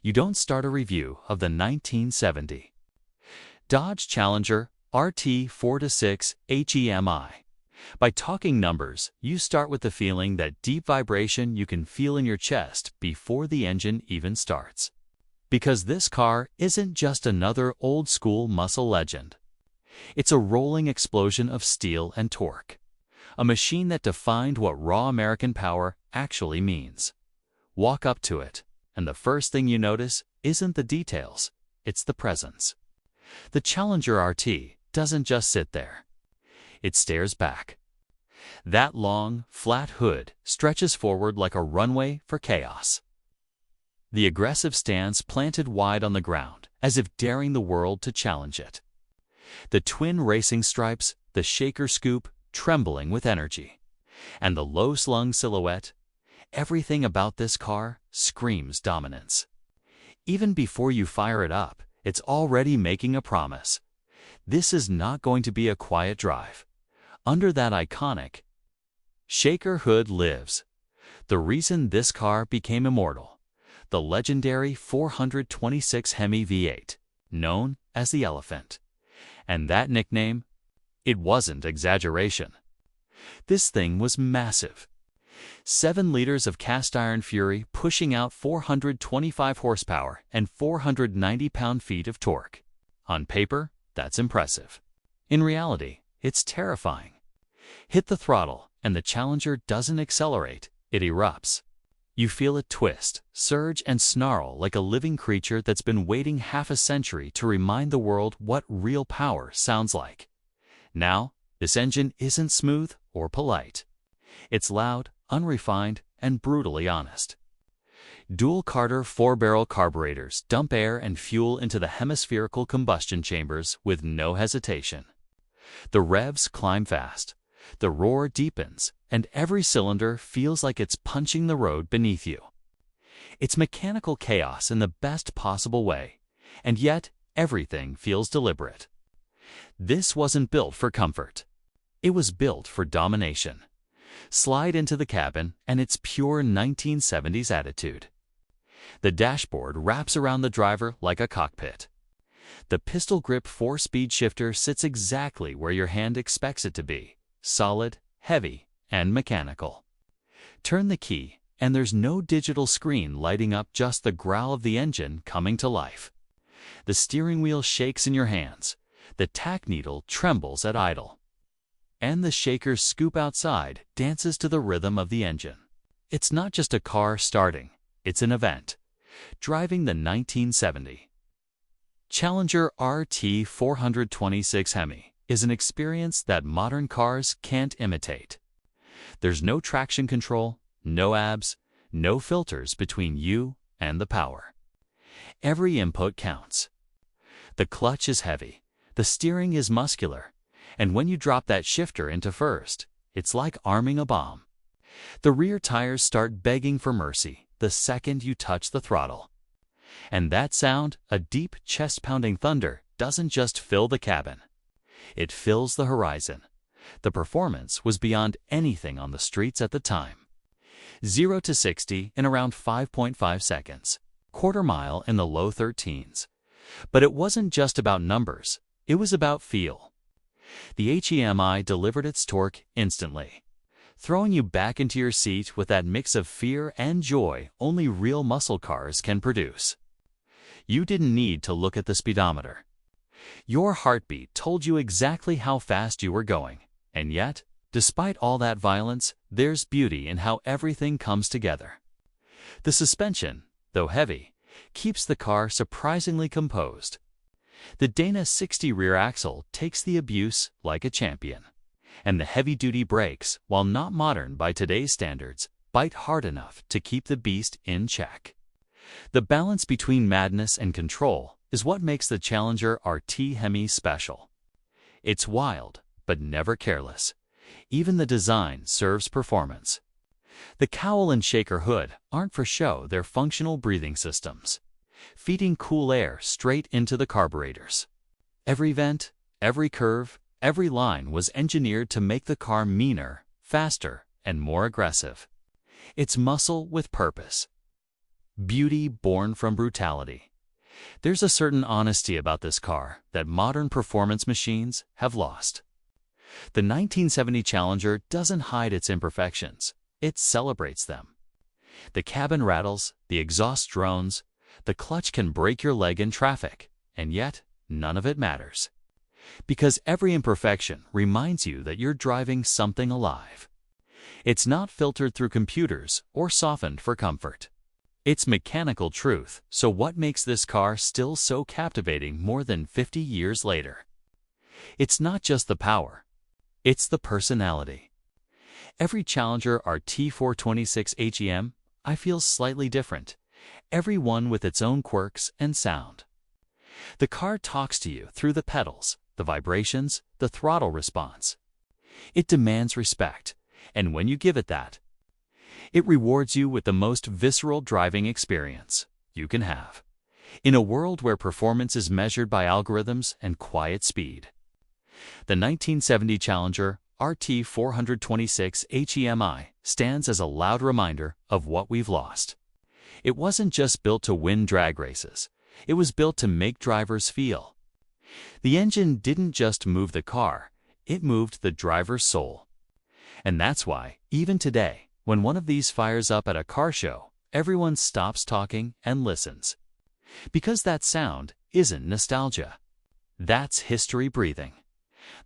you don't start a review of the 1970 Dodge Challenger RT 4-6 HEMI. By talking numbers, you start with the feeling, that deep vibration you can feel in your chest before the engine even starts. Because this car isn't just another old-school muscle legend. It's a rolling explosion of steel and torque. A machine that defined what raw American power actually means. Walk up to it, and the first thing you notice isn't the details, it's the presence. The Challenger RT doesn't just sit there. It stares back. That long, flat hood stretches forward like a runway for chaos. The aggressive stance planted wide on the ground, as if daring the world to challenge it. The twin racing stripes, the shaker scoop, trembling with energy. And the low-slung silhouette, everything about this car screams dominance. Even before you fire it up, it's already making a promise. This is not going to be a quiet drive. Under that iconic shaker hood lives the reason this car became immortal. The legendary 426 HEMI V8, known as the Elephant. And that nickname, it wasn't exaggeration. This thing was massive. 7 liters of cast-iron fury pushing out 425 horsepower and 490 pound-feet of torque. On paper, that's impressive. In reality, it's terrifying. Hit the throttle, and the Challenger doesn't accelerate, it erupts. You feel it twist, surge, and snarl like a living creature that's been waiting half a century to remind the world what real power sounds like. Now, this engine isn't smooth or polite. It's loud, unrefined, and brutally honest. Dual Carter 4-barrel carburetors dump air and fuel into the hemispherical combustion chambers with no hesitation. The revs climb fast, the roar deepens, and every cylinder feels like it's punching the road beneath you. It's mechanical chaos in the best possible way, and yet everything feels deliberate. This wasn't built for comfort. It was built for domination. Slide into the cabin, and it's pure 1970s attitude. The dashboard wraps around the driver like a cockpit. The pistol grip 4-speed shifter sits exactly where your hand expects it to be, solid, heavy, and mechanical. Turn the key, and there's no digital screen lighting up, just the growl of the engine coming to life. The steering wheel shakes in your hands, the tack needle trembles at idle. And the shaker's scoop outside dances to the rhythm of the engine. It's not just a car starting, it's an event. Driving the 1970 Challenger RT 426 HEMI is an experience that modern cars can't imitate. There's no traction control, no abs, no filters between you and the power. Every input counts. The clutch is heavy, the steering is muscular, and when you drop that shifter into first, it's like arming a bomb. The rear tires start begging for mercy the second you touch the throttle. And that sound, a deep, chest-pounding thunder, doesn't just fill the cabin. It fills the horizon. The performance was beyond anything on the streets at the time. 0 to 60 in around 5.5 seconds, quarter mile in the low 13s. But it wasn't just about numbers, it was about feel. The HEMI delivered its torque instantly, throwing you back into your seat with that mix of fear and joy only real muscle cars can produce. You didn't need to look at the speedometer. Your heartbeat told you exactly how fast you were going, and yet, despite all that violence, there's beauty in how everything comes together. The suspension, though heavy, keeps the car surprisingly composed. The Dana 60 rear axle takes the abuse like a champion. And the heavy-duty brakes, while not modern by today's standards, bite hard enough to keep the beast in check. The balance between madness and control is what makes the Challenger RT HEMI special. It's wild, but never careless. Even the design serves performance. The cowl and shaker hood aren't for show, they're functional breathing systems, feeding cool air straight into the carburetors. Every vent, every curve, every line was engineered to make the car meaner, faster, and more aggressive. It's muscle with purpose. beauty born from brutality. There's a certain honesty about this car that modern performance machines have lost. The 1970 Challenger doesn't hide its imperfections, it celebrates them. The cabin rattles, the exhaust drones, the clutch can break your leg in traffic, and yet none of it matters. Because every imperfection reminds you that you're driving something alive. It's not filtered through computers or softened for comfort. It's mechanical truth, so what makes this car still so captivating more than 50 years later? It's not just the power, it's the personality. Every Challenger RT 426 HEM I feel slightly different, every one with its own quirks and sound. The car talks to you through the pedals, the vibrations, the throttle response. It demands respect, and when you give it that, it rewards you with the most visceral driving experience you can have, in a world where performance is measured by algorithms and quiet speed. The 1970 Challenger RT 426 HEMI stands as a loud reminder of what we've lost. It wasn't just built to win drag races, it was built to make drivers feel. The engine didn't just move the car, it moved the driver's soul. And that's why, even today, when one of these fires up at a car show, everyone stops talking and listens. Because that sound isn't nostalgia. That's history breathing.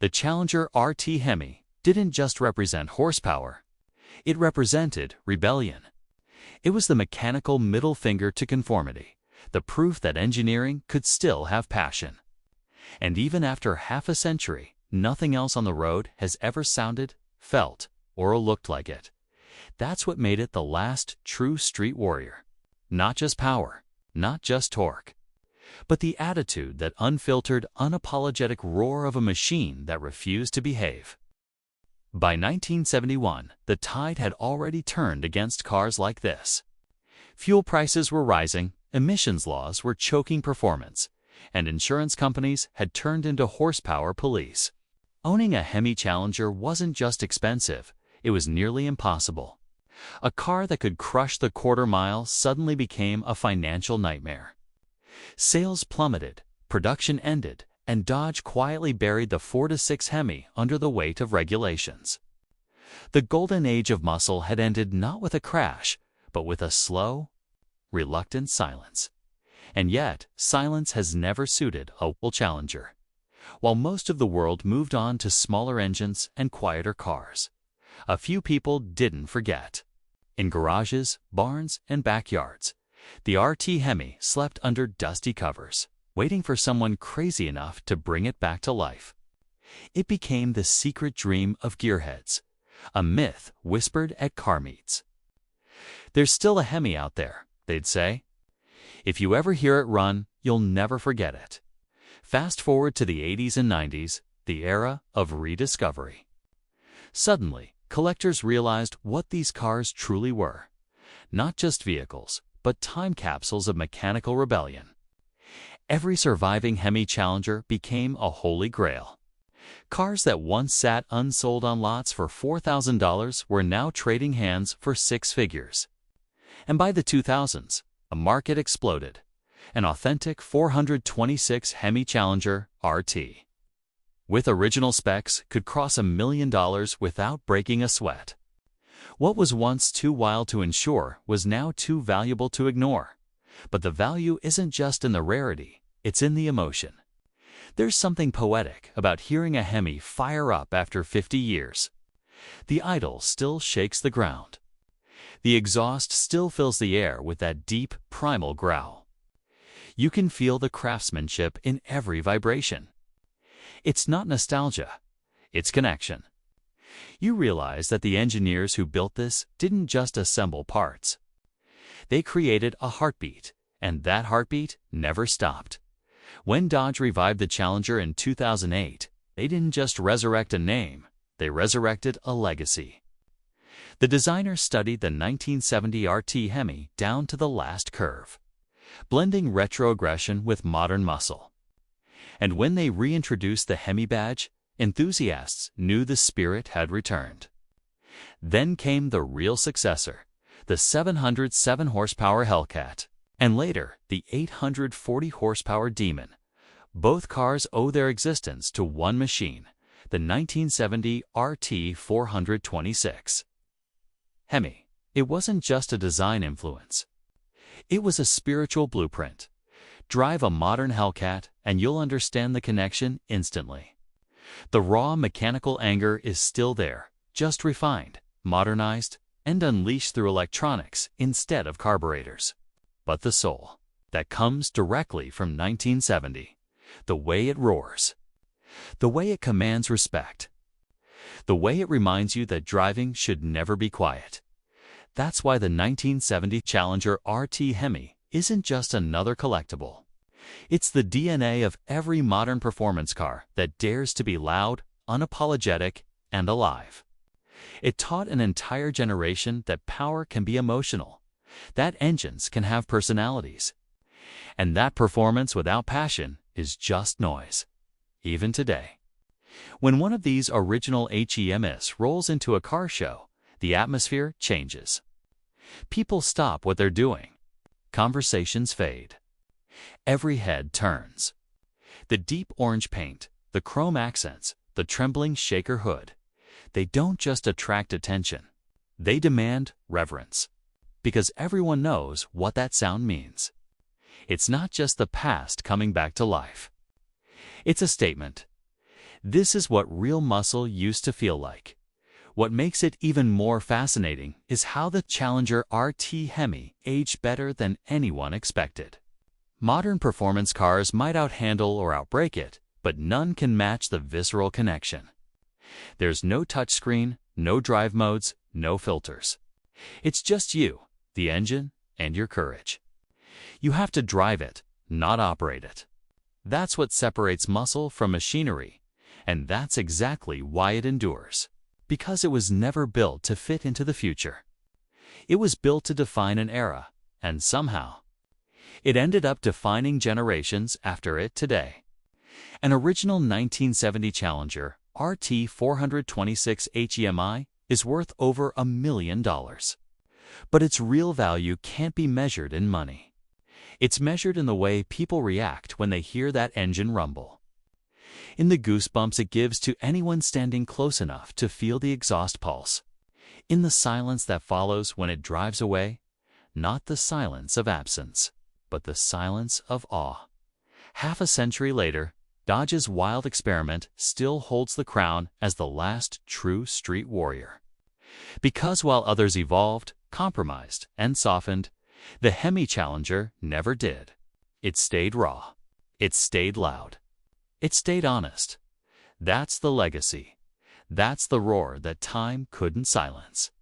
The Challenger RT HEMI didn't just represent horsepower, it represented rebellion. It was the mechanical middle finger to conformity, the proof that engineering could still have passion. And even after half a century, nothing else on the road has ever sounded, felt, or looked like it. That's what made it the last true street warrior. Not just power, not just torque, but the attitude, that unfiltered, unapologetic roar of a machine that refused to behave. By 1971, the tide had already turned against cars like this. Fuel prices were rising, emissions laws were choking performance, and insurance companies had turned into horsepower police. Owning a HEMI Challenger wasn't just expensive, it was nearly impossible. A car that could crush the quarter mile suddenly became a financial nightmare. Sales plummeted, production ended, and Dodge quietly buried the 426 HEMI under the weight of regulations. The golden age of muscle had ended not with a crash, but with a slow, reluctant silence. And yet, silence has never suited a Challenger. While most of the world moved on to smaller engines and quieter cars, a few people didn't forget. In garages, barns, and backyards, the RT HEMI slept under dusty covers, waiting for someone crazy enough to bring it back to life. It became the secret dream of gearheads, a myth whispered at car meets. "There's still a HEMI out there," they'd say. "If you ever hear it run, you'll never forget it." Fast forward to the 80s and 90s, the era of rediscovery. Suddenly, collectors realized what these cars truly were. Not just vehicles, but time capsules of mechanical rebellion. Every surviving HEMI Challenger became a holy grail. Cars that once sat unsold on lots for $4,000 were now trading hands for six figures. And by the 2000s, a market exploded. An authentic 426 HEMI Challenger RT. With original specs, could cross $1 million without breaking a sweat. What was once too wild to insure was now too valuable to ignore. But the value isn't just in the rarity, it's in the emotion. There's something poetic about hearing a HEMI fire up after 50 years. The idle still shakes the ground. The exhaust still fills the air with that deep, primal growl. You can feel the craftsmanship in every vibration. It's not nostalgia, it's connection. You realize that the engineers who built this didn't just assemble parts. They created a heartbeat, and that heartbeat never stopped. When Dodge revived the Challenger in 2008, they didn't just resurrect a name, they resurrected a legacy. The designers studied the 1970 RT HEMI down to the last curve, blending retro aggression with modern muscle. And when they reintroduced the HEMI badge, enthusiasts knew the spirit had returned. Then came the real successor, the 707 horsepower Hellcat, and later the 840 horsepower Demon. Both cars owe their existence to one machine, the 1970 RT426. HEMI. It wasn't just a design influence. It was a spiritual blueprint. Drive a modern Hellcat and you'll understand the connection instantly. The raw mechanical anger is still there, just refined, modernized, and unleashed through electronics instead of carburetors. But the soul, that comes directly from 1970, the way it roars, the way it commands respect, the way it reminds you that driving should never be quiet. That's why the 1970 Challenger RT HEMI isn't just another collectible. It's the DNA of every modern performance car that dares to be loud, unapologetic, and alive. It taught an entire generation that power can be emotional, that engines can have personalities, and that performance without passion is just noise. Even today, when one of these original HEMIs rolls into a car show, the atmosphere changes. People stop what they're doing. Conversations fade. Every head turns. The deep orange paint, the chrome accents, the trembling shaker hood, they don't just attract attention. They demand reverence. Because everyone knows what that sound means. It's not just the past coming back to life. It's a statement. This is what real muscle used to feel like. What makes it even more fascinating is how the Challenger RT HEMI aged better than anyone expected. Modern performance cars might outhandle or outbrake it, but none can match the visceral connection. There's no touchscreen, no drive modes, no filters. It's just you, the engine, and your courage. You have to drive it, not operate it. That's what separates muscle from machinery, and that's exactly why it endures. Because it was never built to fit into the future. It was built to define an era, and somehow, it ended up defining generations after it today. An original 1970 Challenger RT426 HEMI is worth over $1 million. But its real value can't be measured in money. It's measured in the way people react when they hear that engine rumble. In the goosebumps it gives to anyone standing close enough to feel the exhaust pulse. In the silence that follows when it drives away, not the silence of absence, but the silence of awe. Half a century later, Dodge's wild experiment still holds the crown as the last true street warrior. Because while others evolved, compromised, and softened, the HEMI Challenger never did. It stayed raw. It stayed loud. It stayed honest. That's the legacy. That's the roar that time couldn't silence.